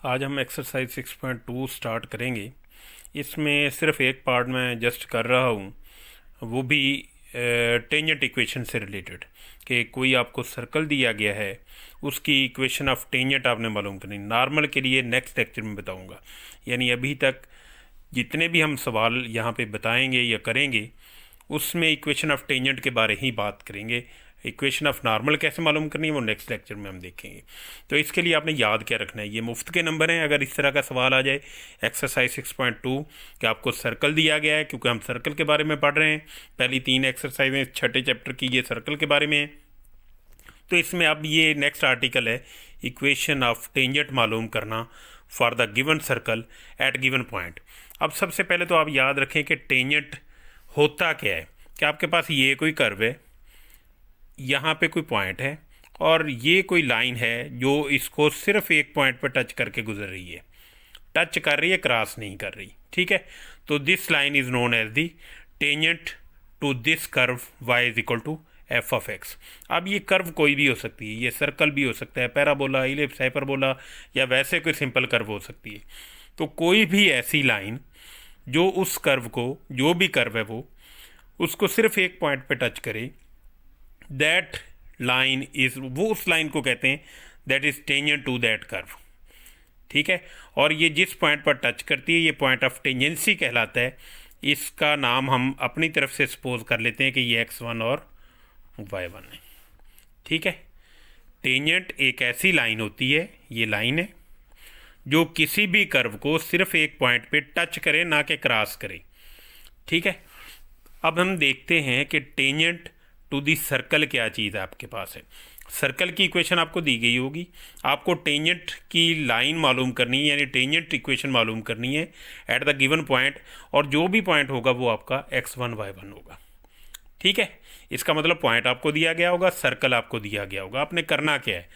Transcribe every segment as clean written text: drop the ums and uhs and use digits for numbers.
आज हम exercise 6.2 start करेंगे। इसमें सिर्फ एक पार्ट मैं जस्ट कर रहा हूँ, वो भी टेंजेंट इक्वेशन से रिलेटेड, कि कोई आपको सर्कल दिया गया है, उसकी इक्वेशन ऑफ टेंजेंट आपने मालूम करनी। नॉर्मल के लिए नेक्स्ट लेक्चर में बताऊँगा, यानी अभी तक जितने भी हम सवाल यहाँ पे बताएंगे या करेंगे उसमें इक्वेशन ऑफ टेंजेंट के बारे ही बात करेंगे। इक्वेशन ऑफ नॉर्मल कैसे मालूम करनी है वो नेक्स्ट लेक्चर में हम देखेंगे। तो इसके लिए आपने याद क्या रखना है, ये मुफ्त के नंबर हैं। अगर इस तरह का सवाल आ जाए एक्सरसाइज 6.2 कि आपको सर्कल दिया गया है, क्योंकि हम सर्कल के बारे में पढ़ रहे हैं, पहली 3 एक्सरसाइजें छठे चैप्टर की ये सर्कल के बारे में है। तो इसमें अब ये नेक्स्ट आर्टिकल है, इक्वेशन ऑफ टेंजेंट मालूम करना for the given circle eight given point. अब सबसे पहले तो आप याद रखें कि टेंजेंट होता क्या है, कि आपके पास ये कोई कर्व है, यहाँ पे कोई पॉइंट है और ये कोई लाइन है जो इसको सिर्फ एक पॉइंट पर टच करके गुजर रही है, टच कर रही है, क्रॉस नहीं कर रही। ठीक है, तो this line is known as the tangent to this curve y is equal to f of x. अब ये कर्व कोई भी हो सकती है, ये सर्कल भी हो सकता है, पैराबोला, इलिप्स, हाइपरबोला, या वैसे कोई सिंपल कर्व हो सकती है। तो कोई भी ऐसी लाइन जो उस कर्व को, जो भी कर्व है वो उसको सिर्फ एक पॉइंट पे टच करे, दैट लाइन इज, वो उस लाइन को कहते हैं that is tangent to that curve. ठीक है, और ये जिस पॉइंट पर टच करती है ये पॉइंट ऑफ टेंजेंसी कहलाता है। इसका नाम हम अपनी तरफ से सपोज कर लेते हैं कि ये x1 और y1 है। ठीक है, टेंजेंट एक ऐसी लाइन होती है, ये लाइन है जो किसी भी कर्व को सिर्फ एक पॉइंट पे टच करे, ना कि क्रॉस करे। ठीक है, अब हम देखते हैं कि टेंजेंट टू दी सर्कल क्या चीज़ है आपके पास है। सर्कल की इक्वेशन आपको दी गई होगी, आपको टेंजेंट की लाइन मालूम करनी है, यानी टेंजेंट इक्वेशन मालूम करनी है एट द गिवन पॉइंट, और जो भी पॉइंट होगा वो आपका x1 y1 होगा। ठीक है, इसका मतलब पॉइंट आपको दिया गया होगा, सर्कल आपको दिया गया होगा। आपने करना क्या है,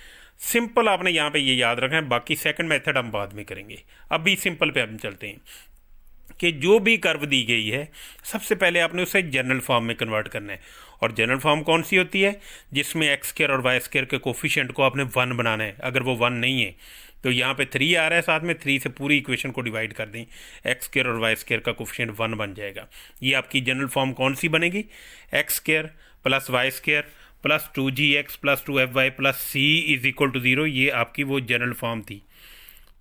सिंपल आपने यहाँ पे ये याद रखना है, बाकी सेकंड मेथड हम बाद में करेंगे। अभी सिंपल पे हम चलते हैं कि जो भी कर्व दी गई है सबसे पहले आपने उसे जनरल फॉर्म में कन्वर्ट करना है। और जनरल फॉर्म कौन सी होती है, जिसमें एक्स स्क्वायर और वाई स्क्वायर के कोफिशिएंट को आपने 1 बनाना है। अगर वो 1 नहीं है तो यहाँ पे 3 आ रहा है, साथ में 3 से पूरी इक्वेशन को डिवाइड कर दें, एक्स स्क्वायर और वाई स्क्वायर का कोफिशिएंट 1 बन जाएगा। ये आपकी जनरल फॉर्म कौन सी बनेगी, x square plus y square plus 2gx plus 2fy plus c is equal to 0। ये आपकी वो जनरल फॉर्म थी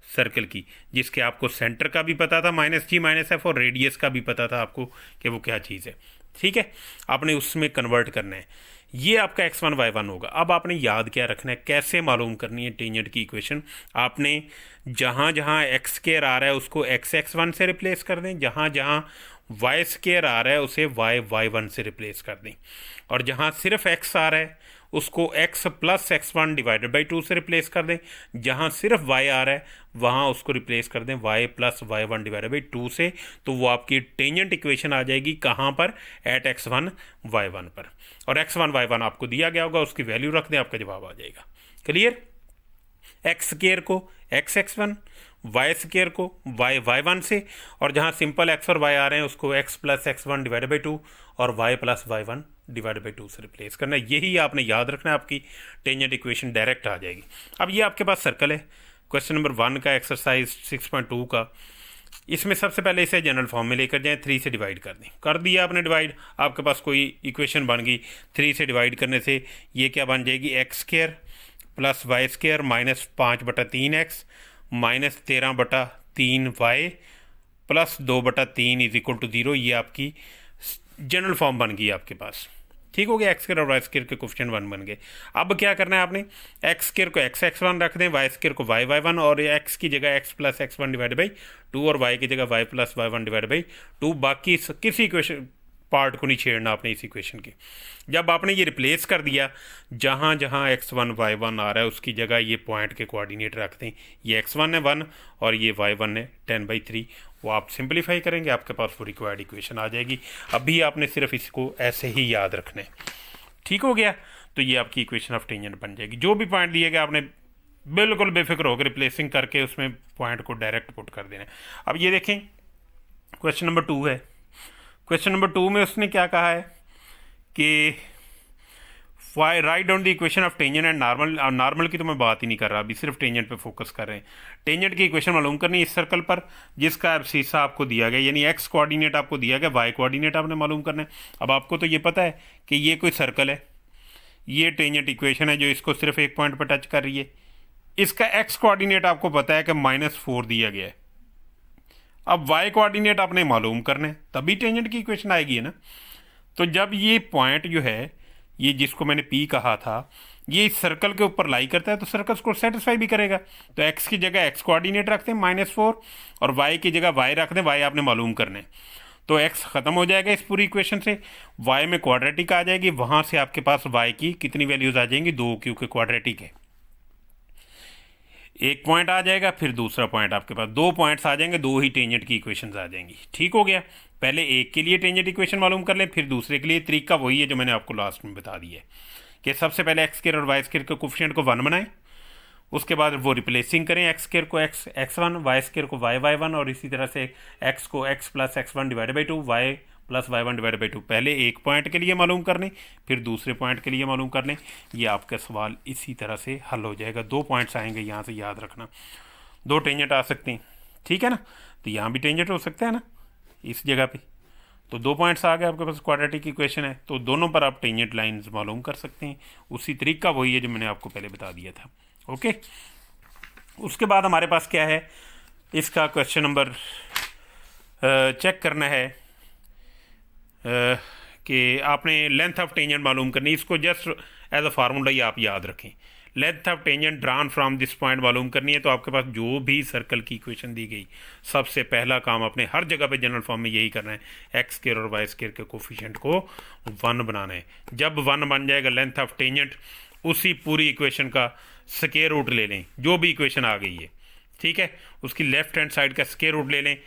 सर्कल की, जिसके आपको सेंटर का भी पता था -g-f, और रेडियस का भी पता था आपको कि वो क्या चीज़ है। ठीक है, आपने उसमें कन्वर्ट करना है, ये आपका x1 y1 होगा। अब आपने याद क्या रखना है, कैसे मालूम करनी है टेंजेंट की इक्वेशन। आपने जहाँ जहाँ एक्स स्क्वायर आ रहा है उसको x1 से रिप्लेस कर दें, जहाँ जहाँ वाई स्क्वायर आ रहा है उसे y1 से रिप्लेस कर दें, और जहाँ सिर्फ x आ रहा है उसको x plus x1 divided by 2 से रिप्लेस कर दें, जहाँ सिर्फ y आ रहा है वहाँ उसको रिप्लेस कर दें y plus y1 divided by 2 से। तो वो आपकी टेंजेंट इक्वेशन आ जाएगी कहाँ पर, एट x1 y1 पर। और x1 y1 आपको दिया गया होगा, उसकी वैल्यू रख दें, आपका जवाब आ जाएगा। क्लियर, एक्स स्क्वायर को x1, वाई स्क्वायर को y1 से, और जहाँ सिंपल x और y आ रहे हैं उसको x plus x1 divided by 2 और y plus y1 divided by 2 से रिप्लेस करना है। यही आपने याद रखना है, आपकी टेंजेंट इक्वेशन डायरेक्ट आ जाएगी। अब ये आपके पास सर्कल है, क्वेश्चन नंबर 1 का एक्सरसाइज 6.2 का। इसमें सबसे पहले इसे जनरल फॉर्म में लेकर जाएं, 3 से डिवाइड कर दें। कर दिया आपने डिवाइड, आपके पास कोई इक्वेशन बन गई। 3 से डिवाइड करने से ये क्या बन जाएगी, x square plus y square minus 5/3x minus 13/3y plus 2/3 is equal to 0। ये आपकी जनरल फॉर्म बन गई आपके पास। ठीक हो गया, एक्स स्क्वायर और वाई स्क्वायर के कोफिशिएंट 1 बन गए। अब क्या करना है आपने, एक्स स्क्वायर को x1 रख दें, वाई स्क्वायर को y1, और एक्स की जगह x plus x1 divide by 2 और y की जगह y plus y1 divide by 2। बाकी किसी इक्वेशन पार्ट को नहीं छेड़ना आपने इस इक्वेशन के। जब आपने ये रिप्लेस कर दिया, जहाँ जहाँ x1 y1 आ रहा है उसकी जगह ये पॉइंट के कोऑर्डिनेट रख दें। ये x1 है 1 और ये y1 है 10/3। वो आप सिंपलीफाई करेंगे, आपके पास वो रिक्वायर्ड इक्वेशन आ जाएगी। अभी आपने सिर्फ इसको ऐसे ही याद रखना है। ठीक हो गया, तो ये आपकी इक्वेशन ऑफ टेंजेंट बन जाएगी। जो भी पॉइंट दिए गए आपने बिल्कुल बेफिक्र होकर रिप्लेसिंग करके उसमें पॉइंट को डायरेक्ट पुट कर देना है। अब ये देखें, क्वेश्चन नंबर 2 है। क्वेश्चन नंबर 2 में उसने क्या कहा है कि write down the equation of tangent and normal. Normal की तो मैं बात ही नहीं कर रहा, अभी सिर्फ टेंजेंट पे फोकस कर रहे हैं। टेंजेंट की इक्वेशन मालूम करनी इस सर्कल पर जिसका एब्सिसा आपको दिया गया, यानी एक्स कोऑर्डिनेट आपको दिया गया, वाई कोऑर्डिनेट आपने मालूम करना है। अब आपको तो ये पता है कि ये कोई सर्कल है, ये टेंजेंट इक्वेशन है जो इसको सिर्फ एक पॉइंट पर टच कर रही है। इसका एक्स कोऑर्डिनेट आपको पता है कि -4 दिया गया है। अब वाई कोऑर्डिनेट आपने मालूम करना है, तभी टेंजेंट की इक्वेशन आएगी, है ना। तो जब ये पॉइंट जो है, ये जिसको मैंने पी कहा था, ये इस सर्कल के ऊपर लाई करता है तो सर्कल को सेटिस्फाई भी करेगा। तो एक्स की जगह एक्स कोऑर्डिनेट रखते हैं -4 और वाई की जगह वाई रख दें, वाई आपने मालूम करने। तो एक्स ख़त्म हो जाएगा इस पूरी इक्वेशन से, वाई में क्वाड्रेटिक आ जाएगी, वहाँ से आपके पास वाई की कितनी वैल्यूज़ आ जाएंगी, 2, क्योंकि क्वाड्रेटिक है। एक पॉइंट आ जाएगा, फिर दूसरा पॉइंट, आपके पास 2 पॉइंट्स आ जाएंगे, 2 ही टेंजेंट की इक्वेशंस आ जाएंगी। ठीक हो गया। पहले एक के लिए टेंजेंट इक्वेशन मालूम कर लें, फिर दूसरे के लिए। तरीका वही है जो मैंने आपको लास्ट में बता दिया है कि सबसे पहले एक्स स्क्वायर और वाई स्क्वायर के कोफिशिएंट को 1 बनाएं, उसके बाद वो रिप्लेसिंग करें, एक्स स्क्वायर को x1, वाई स्क्वायर को y1, और इसी तरह से एक्स को x + x1 / 2, y + y1 / 2। पहले एक पॉइंट के लिए मालूम कर लें, फिर दूसरे पॉइंट के लिए मालूम कर लें। ये आपका सवाल इसी तरह से हल हो जाएगा। 2 पॉइंट्स आएंगे यहाँ से, याद रखना। 2 टेंजेंट आ सकते हैं, ठीक है ना। तो यहाँ भी टेंजेंट हो सकता है ना, इस जगह पे। तो 2 पॉइंट्स आ गए आपके पास, क्वाड्रेटिक इक्वेशन है, तो दोनों पर आप टेंजेंट लाइंस मालूम कर सकते हैं। उसी तरीका वही है जो मैंने आपको पहले बता दिया था। ओके। उसके बाद हमारे पास क्या है, इसका क्वेश्चन नंबर चेक करना है कि आपने लेंथ ऑफ टेंजेंट मालूम करनी। इसको जस्ट एज अ फार्मूला ही आप याद रखें। Length of tangent drawn from this point मालूम करनी है। तो आपके पास जो भी सर्कल की इक्वेशन दी गई, सबसे पहला काम अपने हर जगह पे जनरल फॉर्म में यही करना है, एक्स स्क्वायर और वाई स्क्वायर के कोफिशिएंट को 1 बनाना है। जब 1 बन जाएगा लेंथ ऑफ टेंजेंट, उसी पूरी इक्वेशन का स्क्वायर रूट ले लें, जो भी इक्वेशन आ गई है, ठीक है, उसकी लेफ्ट हैंड साइड का स्क्वायर रूट ले लें।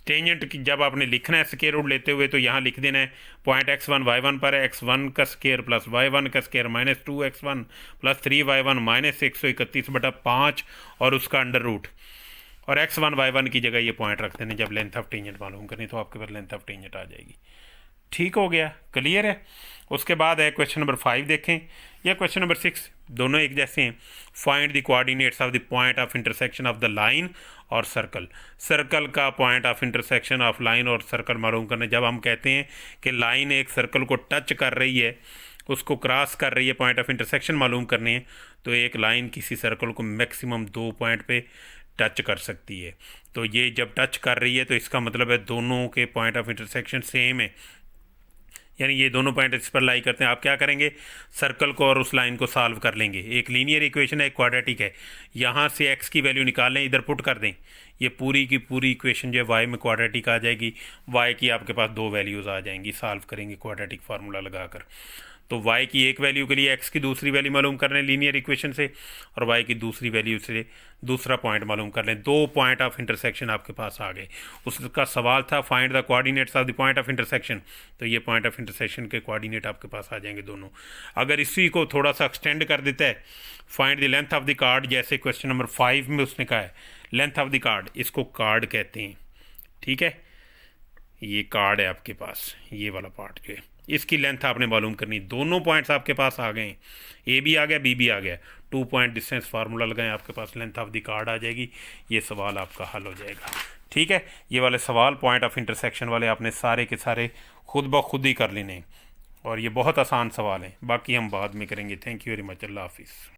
टेंजेंट की जब आपने लिखना है स्क्वायर रूट लेते हुए, तो यहाँ लिख देना है पॉइंट x1 y1 पर है, x1 का स्क्वायर प्लस y1 का स्क्वायर -2x1 + 3y1 -131/5 और उसका अंडर रूट, और x1 y1 की जगह ये पॉइंट रख देने। जब लेंथ ऑफ टेंजेंट मालूम करनी तो आपके पास लेंथ ऑफ टेंजेंट आ जाएगी। ठीक हो गया, क्लियर है। उसके बाद है क्वेश्चन नंबर 5 देखें, या क्वेश्चन नंबर 6, दोनों एक जैसे हैं। Find the coordinates of the point of intersection of the line और सर्कल। सर्कल का point of intersection of line और सर्कल मालूम करना। जब हम कहते हैं कि लाइन एक सर्कल को टच कर रही है, उसको क्रॉस कर रही है, पॉइंट ऑफ इंटरसेक्शन मालूम करनी है, तो एक लाइन किसी सर्कल को मैक्सिमम 2 पॉइंट पे टच कर सकती है। तो ये जब टच कर रही है तो इसका मतलब है दोनों के पॉइंट ऑफ इंटरसेक्शन सेम है, यानी ये दोनों पॉइंट इस पर लाई करते हैं। आप क्या करेंगे, सर्कल को और उस लाइन को सॉल्व कर लेंगे। एक लीनियर इक्वेशन है, एक क्वाड्रेटिक है। यहाँ से एक्स की वैल्यू निकाल लें, इधर पुट कर दें, ये पूरी की पूरी इक्वेशन जो है वाई में क्वाड्रेटिक आ जाएगी। वाई की आपके पास 2 वैल्यूज़ आ जाएंगी, सॉल्व करेंगे क्वाड्रेटिक फार्मूला लगाकर। तो y की एक वैल्यू के लिए x की दूसरी वैल्यू मालूम कर लें लीनियर इक्वेशन से, और y की दूसरी वैल्यू से दूसरा पॉइंट मालूम कर लें। 2 पॉइंट ऑफ इंटरसेक्शन आपके पास आ गए। उसका सवाल था find the coordinates of the point of intersection, तो ये पॉइंट ऑफ इंटरसेक्शन के कोऑर्डिनेट आपके पास आ जाएंगे दोनों। अगर इसी को थोड़ा सा एक्सटेंड कर देता है, find the length of the card, जैसे क्वेश्चन नंबर 5 में उसने कहा है लेंथ ऑफ द कार्ड, इसको कार्ड कहते हैं, ठीक है। ये कार्ड है आपके पास, ये वाला पार्ट जो है, इसकी लेंथ आपने मालूम करनी। दोनों पॉइंट्स आपके पास आ गए, ए भी आ गया, बी भी आ गया। 2 पॉइंट डिस्टेंस फार्मूला लगाएं, आपके पास लेंथ ऑफ द कार्ड आ जाएगी। ये सवाल आपका हल हो जाएगा, ठीक है। ये वाले सवाल पॉइंट ऑफ इंटरसेक्शन वाले आपने सारे के सारे खुद ब खुद ही कर लेने, और ये बहुत आसान सवाल हैं। बाकी हम बाद में करेंगे। Thank you very much. अल्लाह हाफिज़।